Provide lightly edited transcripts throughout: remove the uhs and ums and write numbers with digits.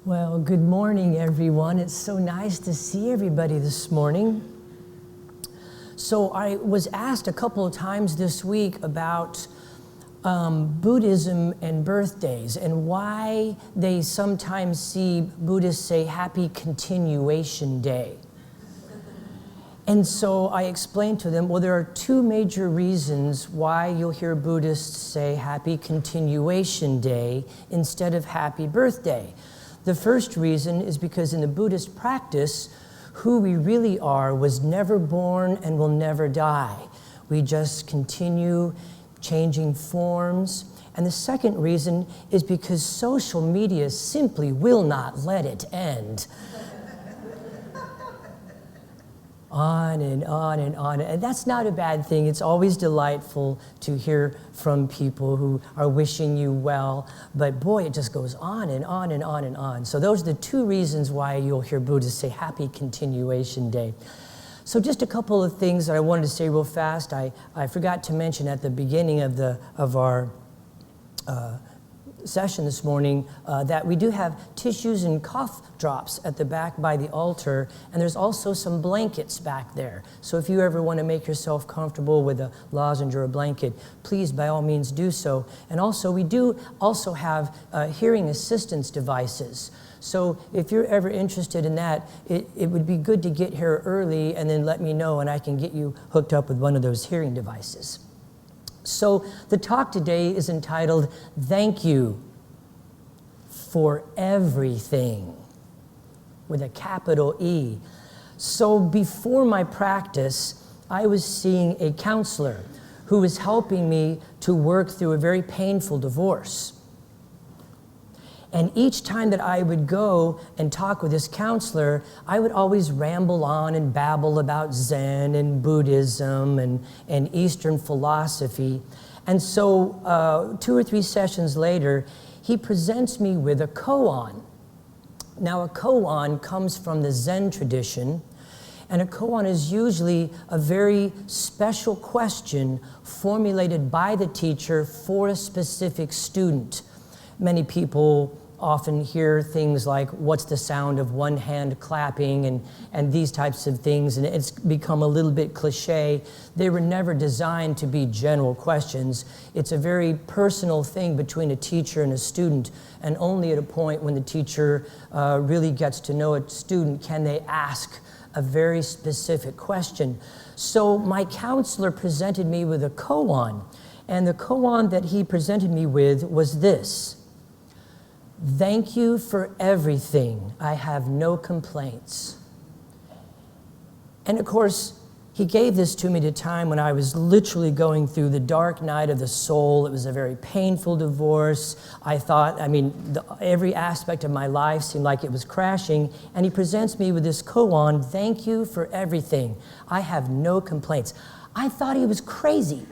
Well, good morning, everyone. It's so nice to see everybody this morning. So I was asked a couple of times this week about Buddhism and birthdays and why they sometimes see Buddhists say Happy Continuation Day. And so I explained to them, well, there are two major reasons why you'll hear Buddhists say Happy Continuation Day instead of Happy Birthday. The first reason is because in the Buddhist practice, who we really are was never born and will never die. We just continue changing forms. And the second reason is because social media simply will not let it end. On and on and on. And that's not a bad thing. It's always delightful to hear from people who are wishing you well. But boy, it just goes on and on and on and on. So those are the two reasons why you'll hear Buddhists say Happy Continuation Day. So just a couple of things that I wanted to say real fast. I forgot to mention at the beginning of our session this morning that we do have tissues and cough drops at the back by the altar, and there's also some blankets back there. So if you ever want to make yourself comfortable with a lozenge or a blanket, please by all means do so. And also we do also have hearing assistance devices. So if you're ever interested in that, it would be good to get here early and then let me know and I can get you hooked up with one of those hearing devices. So the talk today is entitled, Thank You for Everything, with a capital E. So before my practice, I was seeing a counselor who was helping me to work through a very painful divorce. And each time that I would go and talk with this counselor, I would always ramble on and babble about Zen and Buddhism and Eastern philosophy. And so 2 or 3 sessions later, he presents me with a koan. Now a koan comes from the Zen tradition, and a koan is usually a very special question formulated by the teacher for a specific student. Many people often hear things like, what's the sound of one hand clapping and these types of things, and it's become a little bit cliche. They were never designed to be general questions. It's a very personal thing between a teacher and a student, and only at a point when the teacher really gets to know a student can they ask a very specific question. So my counselor presented me with a koan, and the koan that he presented me with was this: Thank you for everything. I have no complaints. And of course, he gave this to me at a time when I was literally going through the dark night of the soul. It was a very painful divorce. I thought, every aspect of my life seemed like it was crashing. And he presents me with this koan, thank you for everything. I have no complaints. I thought he was crazy.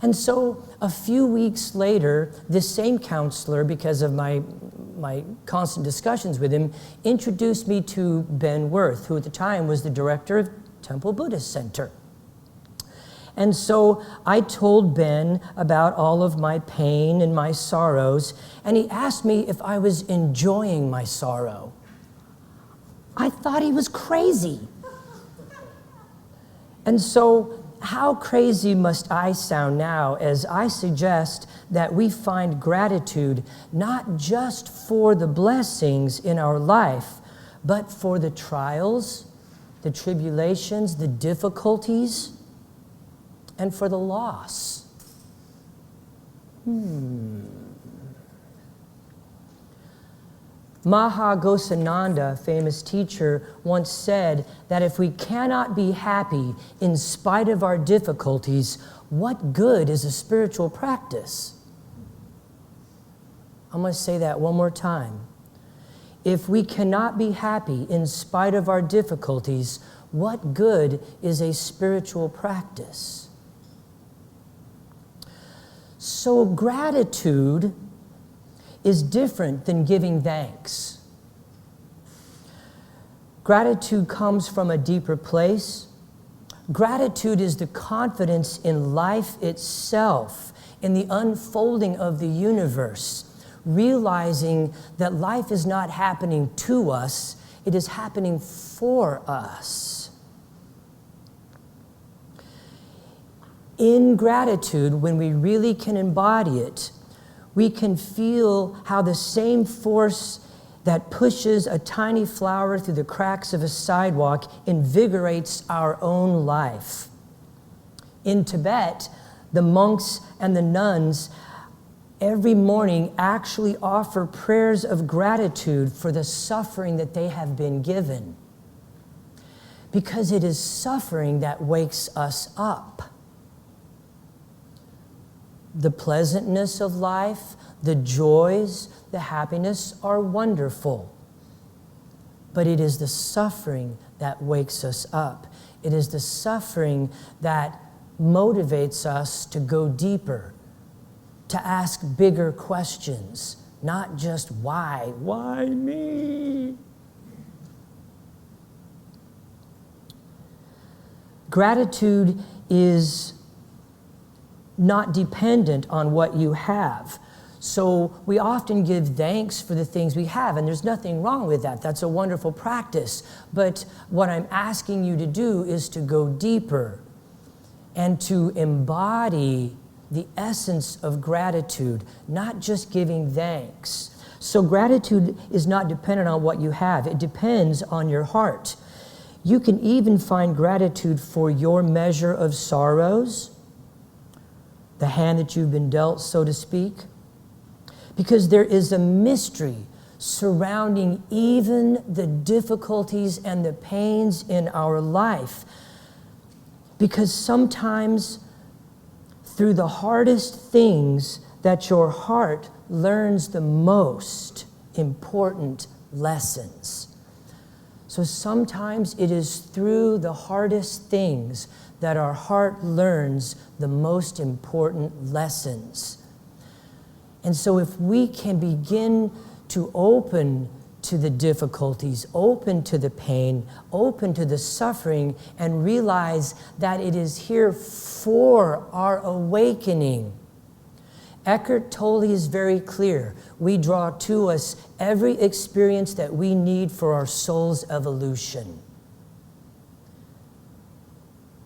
And so a few weeks later, this same counselor, because of my constant discussions with him, introduced me to Ben Worth, who at the time was the director of Temple Buddhist Center. And so I told Ben about all of my pain and my sorrows, and he asked me if I was enjoying my sorrow. I thought he was crazy. And so how crazy must I sound now as I suggest that we find gratitude not just for the blessings in our life, but for the trials, the tribulations, the difficulties, and for the loss. Maha-Ghosananda, famous teacher, once said that if we cannot be happy in spite of our difficulties, what good is a spiritual practice? I'm going to say that one more time. If we cannot be happy in spite of our difficulties, what good is a spiritual practice? So gratitude is different than giving thanks. Gratitude comes from a deeper place. Gratitude is the confidence in life itself. in the unfolding of the universe, realizing that life is not happening to us, it is happening for us. In gratitude, when we really can embody it, we can feel how the same force that pushes a tiny flower through the cracks of a sidewalk invigorates our own life. In Tibet, the monks and the nuns every morning actually offer prayers of gratitude for the suffering that they have been given. Because it is suffering that wakes us up. The pleasantness of life, the joys, the happiness are wonderful. But it is the suffering that wakes us up. It is the suffering that motivates us to go deeper, to ask bigger questions, not just why me? Gratitude is not dependent on what you have. So we often give thanks for the things we have, and there's nothing wrong with that. That's a wonderful practice. But what I'm asking you to do is to go deeper and to embody the essence of gratitude, not just giving thanks. So gratitude is not dependent on what you have. It depends on your heart. You can even find gratitude for your measure of sorrows, the hand that you've been dealt, so to speak, because there is a mystery surrounding even the difficulties and the pains in our life. Because sometimes through the hardest things that your heart learns the most important lessons. So sometimes it is through the hardest things that our heart learns the most important lessons. And so if we can begin to open to the difficulties, open to the pain, open to the suffering, and realize that it is here for our awakening. Eckhart Tolle is very clear. We draw to us every experience that we need for our soul's evolution.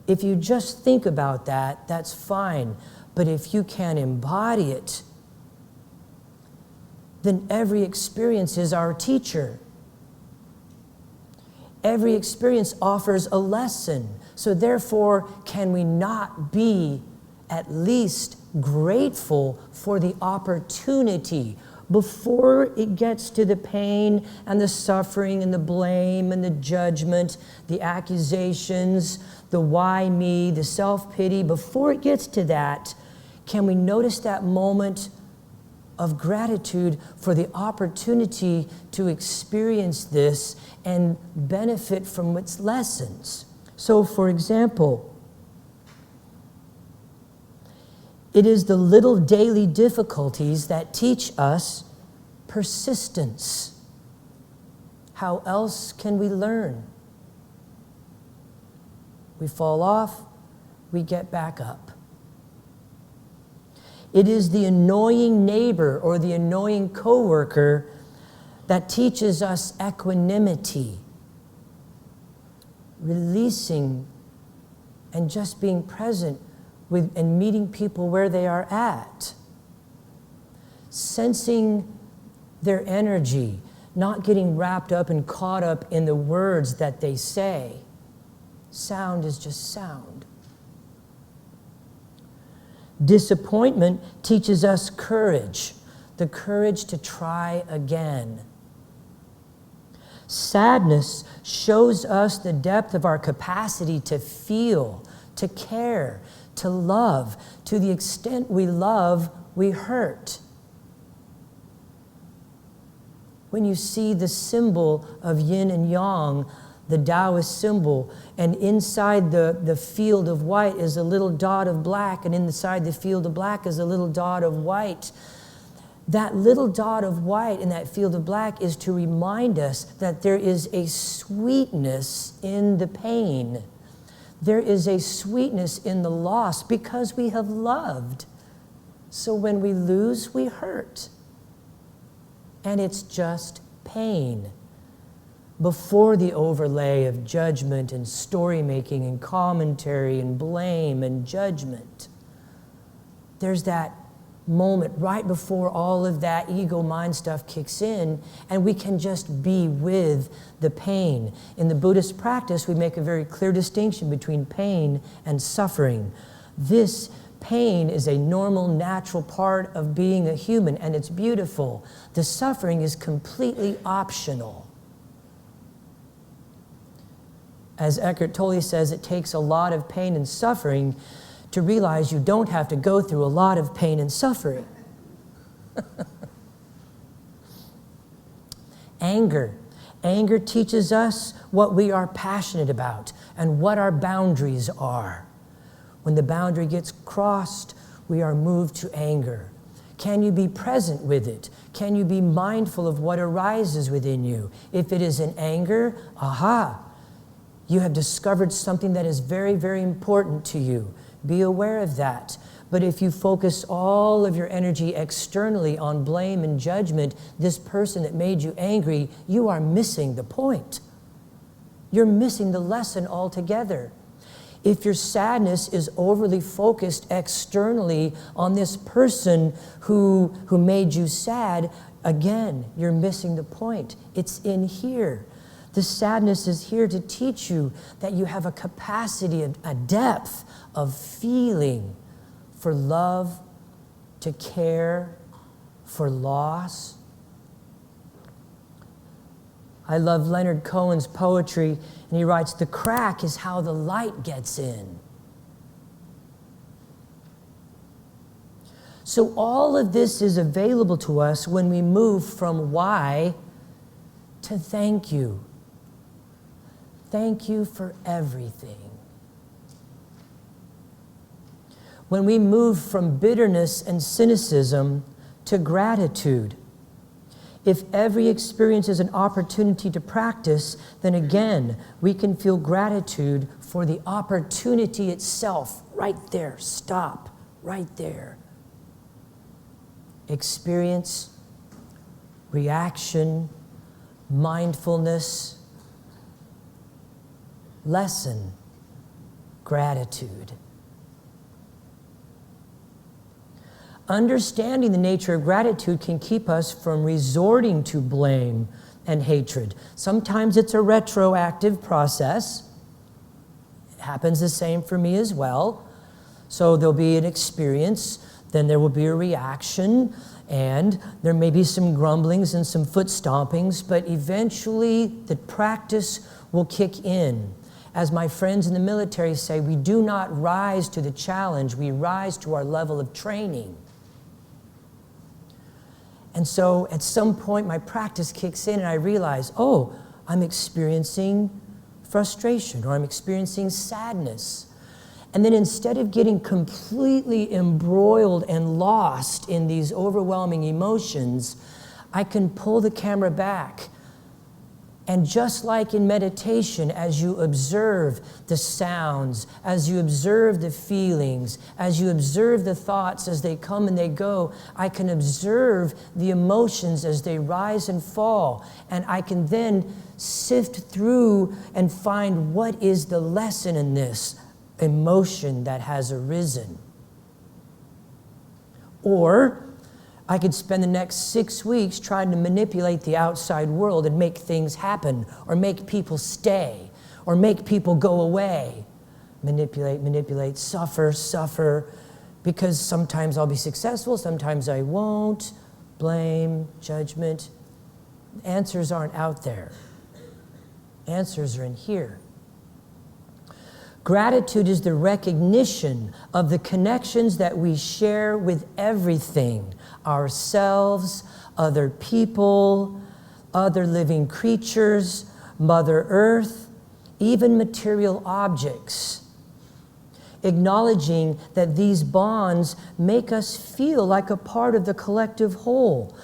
If you just think about that, that's fine. But if you can embody it, then every experience is our teacher. Every experience offers a lesson. So therefore, can we not be at least grateful for the opportunity before it gets to the pain and the suffering and the blame and the judgment, the accusations, the why me, the self-pity? Before it gets to that, can we notice that moment of gratitude for the opportunity to experience this and benefit from its lessons? So, for example, it is the little daily difficulties that teach us persistence. How else can we learn? We fall off, we get back up. It is the annoying neighbor or the annoying coworker that teaches us equanimity, releasing and just being present with and meeting people where they are at, sensing their energy, not getting wrapped up and caught up in the words that they say. Sound is just sound. Disappointment teaches us courage, the courage to try again. Sadness shows us the depth of our capacity to feel, to care, to love. To the extent we love, we hurt. When you see the symbol of yin and yang, the Taoist symbol, and inside the field of white is a little dot of black, and inside the field of black is a little dot of white. That little dot of white in that field of black is to remind us that there is a sweetness in the pain. There is a sweetness in the loss because we have loved. So when we lose, we hurt. And it's just pain. Before the overlay of judgment and story making and commentary and blame and judgment, there's that moment right before all of that ego mind stuff kicks in, and we can just be with the pain. In the Buddhist practice, we make a very clear distinction between pain and suffering. This pain is a normal, natural part of being a human, and it's beautiful. The suffering is completely optional. As Eckhart Tolle says, it takes a lot of pain and suffering to realize you don't have to go through a lot of pain and suffering. Anger. Anger teaches us what we are passionate about and what our boundaries are. When the boundary gets crossed, we are moved to anger. Can you be present with it? Can you be mindful of what arises within you? If it is an anger, aha, you have discovered something that is very, very important to you. Be aware of that. But if you focus all of your energy externally on blame and judgment, this person that made you angry, you are missing the point. You're missing the lesson altogether. If your sadness is overly focused externally on this person who made you sad, again, you're missing the point. It's in here. The sadness is here to teach you that you have a capacity, a depth of feeling for love, to care, for loss. I love Leonard Cohen's poetry, and he writes, "The crack is how the light gets in." So all of this is available to us when we move from why to thank you. Thank you for everything. When we move from bitterness and cynicism to gratitude, if every experience is an opportunity to practice, then again, we can feel gratitude for the opportunity itself. Right there, stop, right there. Experience, reaction, mindfulness, lesson, gratitude. Understanding the nature of gratitude can keep us from resorting to blame and hatred. Sometimes it's a retroactive process. It happens the same for me as well. So there'll be an experience, then there will be a reaction, and there may be some grumblings and some foot stompings, but eventually the practice will kick in. As my friends in the military say, we do not rise to the challenge, we rise to our level of training. And so at some point my practice kicks in and I realize, oh, I'm experiencing frustration or I'm experiencing sadness. And then instead of getting completely embroiled and lost in these overwhelming emotions, I can pull the camera back. And just like in meditation, as you observe the sounds, as you observe the feelings, as you observe the thoughts as they come and they go, I can observe the emotions as they rise and fall. And I can then sift through and find what is the lesson in this emotion that has arisen. Or I could spend the next 6 weeks trying to manipulate the outside world and make things happen, or make people stay, or make people go away. Manipulate, suffer, because sometimes I'll be successful, sometimes I won't. Blame, judgment. Answers aren't out there. Answers are in here. Gratitude is the recognition of the connections that we share with everything, ourselves, other people, other living creatures, Mother Earth, even material objects. Acknowledging that these bonds make us feel like a part of the collective whole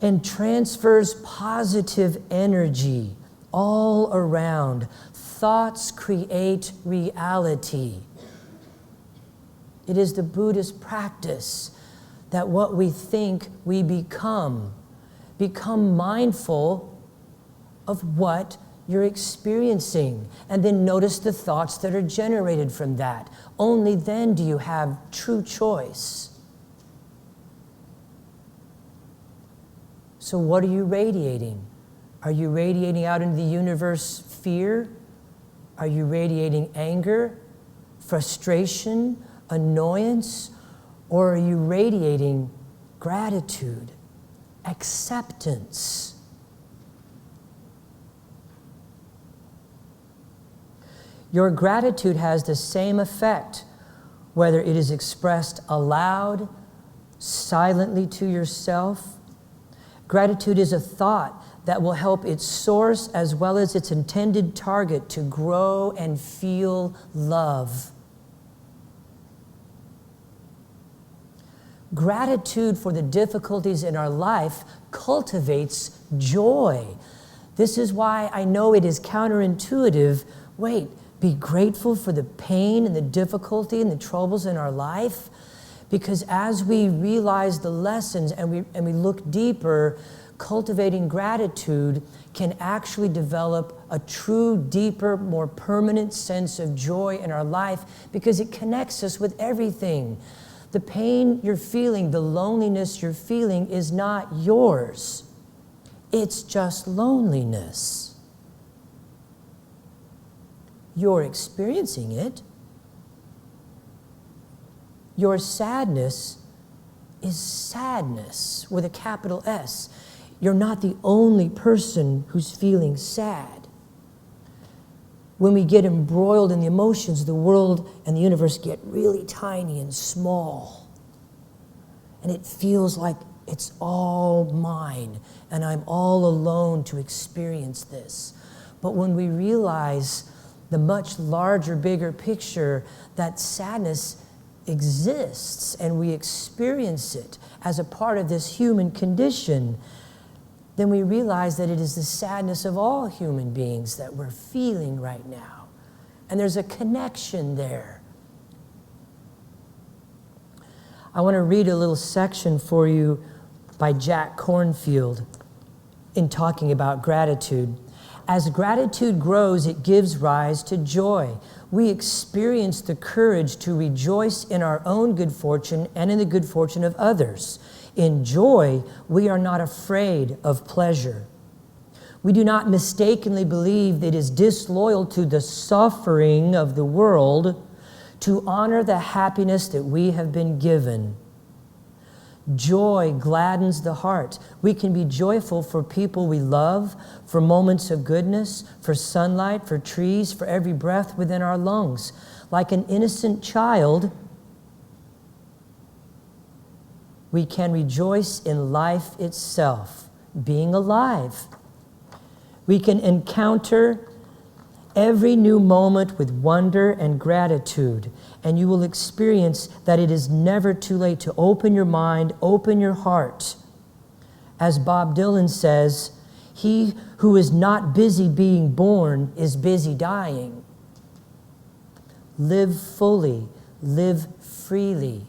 and transfers positive energy all around. Thoughts create reality. It is the Buddhist practice that what we think we become. Become mindful of what you're experiencing, and then notice the thoughts that are generated from that. Only then do you have true choice. So what are you radiating? Are you radiating out into the universe fear? Are you radiating anger, frustration, annoyance? Or are you radiating gratitude, acceptance? Your gratitude has the same effect, whether it is expressed aloud, silently to yourself. Gratitude is a thought that will help its source as well as its intended target to grow and feel love. Gratitude for the difficulties in our life cultivates joy. This is why I know it is counterintuitive. Wait, be grateful for the pain and the difficulty and the troubles in our life? Because as we realize the lessons and we look deeper, cultivating gratitude can actually develop a true, deeper, more permanent sense of joy in our life because it connects us with everything. The pain you're feeling, the loneliness you're feeling is not yours. It's just loneliness. You're experiencing it. Your sadness is sadness with a capital S. You're not the only person who's feeling sad. When we get embroiled in the emotions, the world and the universe get really tiny and small. And it feels like it's all mine and I'm all alone to experience this. But when we realize the much larger, bigger picture, that sadness exists and we experience it as a part of this human condition, then we realize that it is the sadness of all human beings that we're feeling right now. And there's a connection there. I want to read a little section for you by Jack Kornfield in talking about gratitude. As gratitude grows, it gives rise to joy. We experience the courage to rejoice in our own good fortune and in the good fortune of others. In joy, we are not afraid of pleasure. We do not mistakenly believe that it is disloyal to the suffering of the world to honor the happiness that we have been given. Joy gladdens the heart. We can be joyful for people we love, for moments of goodness, for sunlight, for trees, for every breath within our lungs. Like an innocent child, we can rejoice in life itself, being alive. We can encounter every new moment with wonder and gratitude, and you will experience that it is never too late to open your mind, open your heart. As Bob Dylan says, he who is not busy being born is busy dying. Live fully, live freely.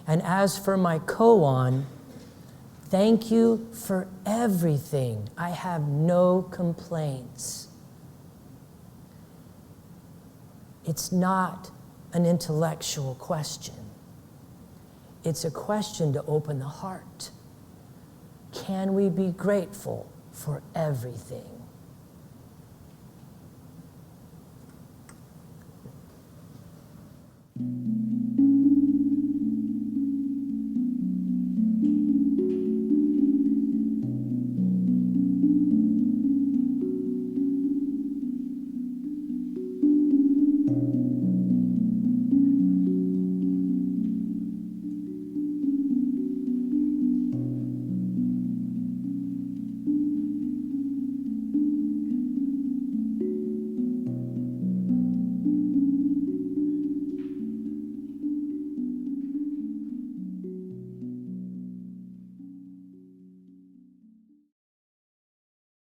And as for my koan, thank you for everything. I have no complaints. It's not an intellectual question. It's a question to open the heart. Can we be grateful for everything?